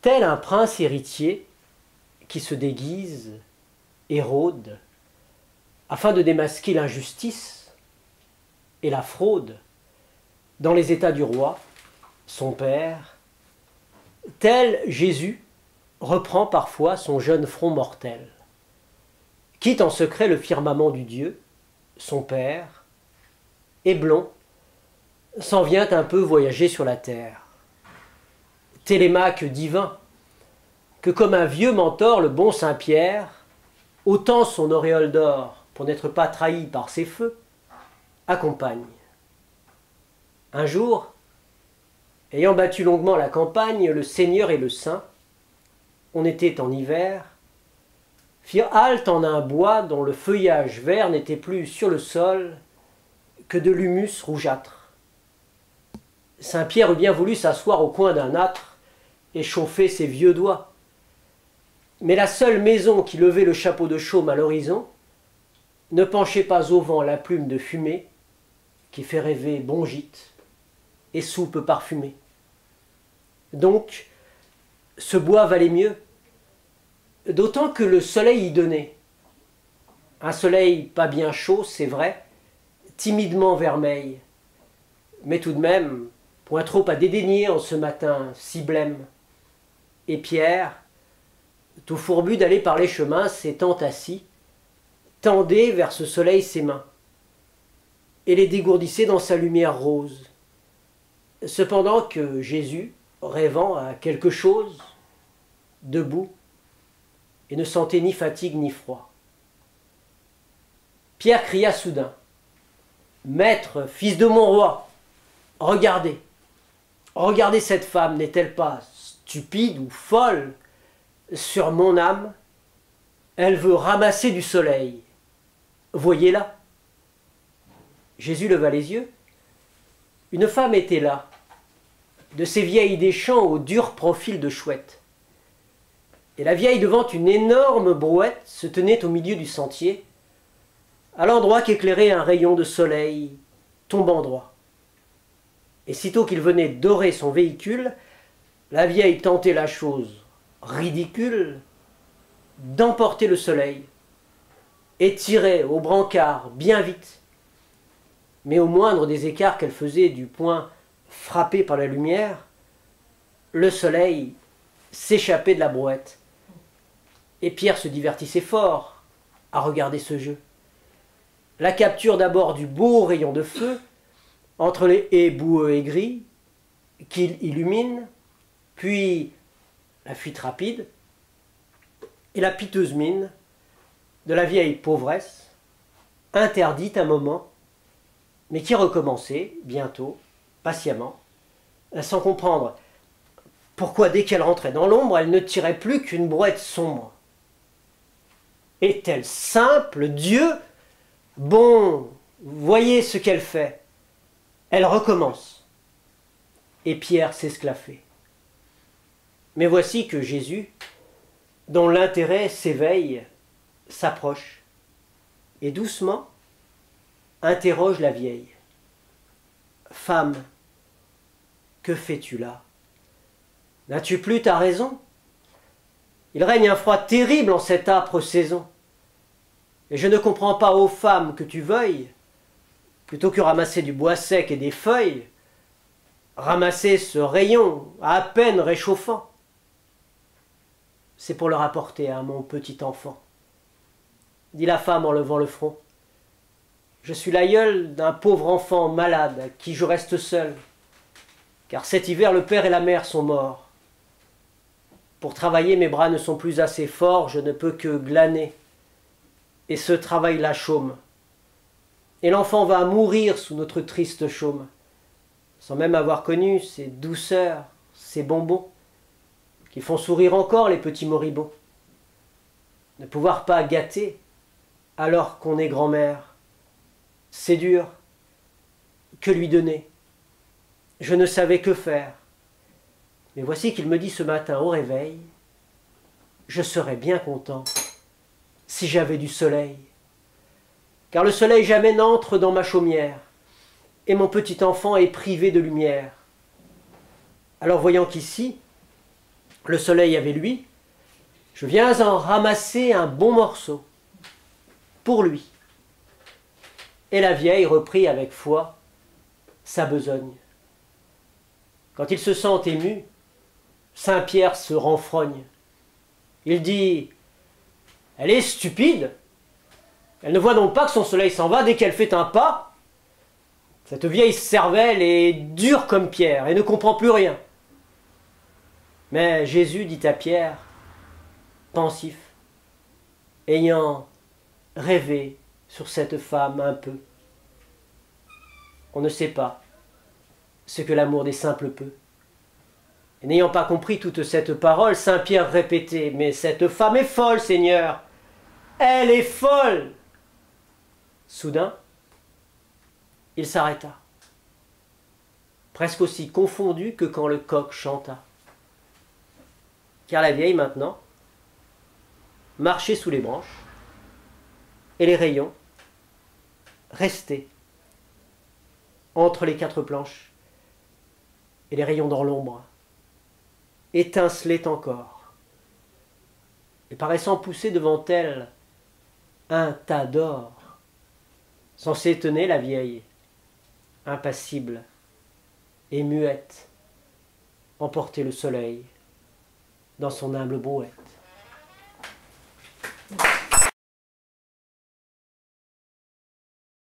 Tel un prince héritier qui se déguise et rôde afin de démasquer l'injustice et la fraude dans les états du roi, son père, tel Jésus reprend parfois son jeune front mortel, quitte en secret le firmament du Dieu, son père, et blond, s'en vient un peu voyager sur la terre. Télémaque divin, que comme un vieux mentor, le bon Saint-Pierre, ôtant son auréole d'or pour n'être pas trahi par ses feux, accompagne. Un jour, ayant battu longuement la campagne, le Seigneur et le Saint, on était en hiver, firent halte en un bois dont le feuillage vert n'était plus sur le sol que de l'humus rougeâtre. Saint-Pierre eût bien voulu s'asseoir au coin d'un âtre et chauffer ses vieux doigts. Mais la seule maison qui levait le chapeau de chaume à l'horizon ne penchait pas au vent la plume de fumée qui fait rêver bon gîte et soupe parfumée. Donc, ce bois valait mieux, d'autant que le soleil y donnait. Un soleil pas bien chaud, c'est vrai, timidement vermeil, mais tout de même point trop à dédaigner en ce matin si blême. Et Pierre, tout fourbu d'aller par les chemins, s'étant assis, tendait vers ce soleil ses mains, et les dégourdissait dans sa lumière rose. Cependant que Jésus, rêvant à quelque chose, debout, et ne sentait ni fatigue ni froid. Pierre cria soudain, « Maître, fils de mon roi, regardez, regardez cette femme, n'est-elle pas stupide ou folle? Sur mon âme, elle veut ramasser du soleil. Voyez-la. » Jésus leva les yeux. Une femme était là, de ces vieilles des champs au dur profil de chouette. Et la vieille, devant une énorme brouette, se tenait au milieu du sentier, à l'endroit qu'éclairait un rayon de soleil tombant droit. Et sitôt qu'il venait dorer son véhicule, la vieille tentait la chose ridicule d'emporter le soleil et tirait au brancard bien vite. Mais au moindre des écarts qu'elle faisait du point frappé par la lumière, le soleil s'échappait de la brouette. Et Pierre se divertissait fort à regarder ce jeu. La capture d'abord du beau rayon de feu entre les haies boueux et gris qu'il illumine, puis la fuite rapide et la piteuse mine de la vieille pauvresse, interdite un moment, mais qui recommençait bientôt, patiemment, sans comprendre pourquoi dès qu'elle rentrait dans l'ombre, elle ne tirait plus qu'une brouette sombre. Est-elle simple, Dieu? Bon, voyez ce qu'elle fait. Elle recommence. Et Pierre s'esclaffait. Mais voici que Jésus, dont l'intérêt s'éveille, s'approche et doucement interroge la vieille. « Femme, que fais-tu là? N'as-tu plus ta raison? Il règne un froid terrible en cette âpre saison. Et je ne comprends pas, ô femme, que tu veuilles, plutôt que ramasser du bois sec et des feuilles, ramasser ce rayon à peine réchauffant. C'est pour le rapporter à mon petit enfant, dit la femme en levant le front. Je suis l'aïeul d'un pauvre enfant malade à qui je reste seul, car cet hiver le père et la mère sont morts. Pour travailler, mes bras ne sont plus assez forts, je ne peux que glaner, et ce travail-là chôme. Et l'enfant va mourir sous notre triste chaume, sans même avoir connu ces douceurs, ces bonbons, qui font sourire encore les petits moribonds. Ne pouvoir pas gâter, alors qu'on est grand-mère, c'est dur. Que lui donner? Je ne savais que faire. Mais voici qu'il me dit ce matin au réveil, je serais bien content si j'avais du soleil. Car le soleil jamais n'entre dans ma chaumière, et mon petit enfant est privé de lumière. Alors voyant qu'ici, Le soleil avait lui. Je viens en ramasser un bon morceau pour lui. Et la vieille reprit avec foi sa besogne. Quand il se sent ému, Saint Pierre se renfrogne. Il dit « Elle est stupide. Elle ne voit donc pas que son soleil s'en va dès qu'elle fait un pas. Cette vieille cervelle est dure comme pierre et ne comprend plus rien. » Mais Jésus dit à Pierre, pensif, ayant rêvé sur cette femme un peu, « On ne sait pas ce que l'amour des simples peut. » Et n'ayant pas compris toute cette parole, Saint Pierre répétait, « Mais cette femme est folle, Seigneur, elle est folle !» Soudain, il s'arrêta, presque aussi confondu que quand le coq chanta. Car la vieille, maintenant, marchait sous les branches, et les rayons restaient entre les quatre planches, et les rayons dans l'ombre étincelaient encore, et paraissant pousser devant elle un tas d'or, s'en s'étonnait la vieille, impassible et muette, emporter le soleil dans son humble brouette.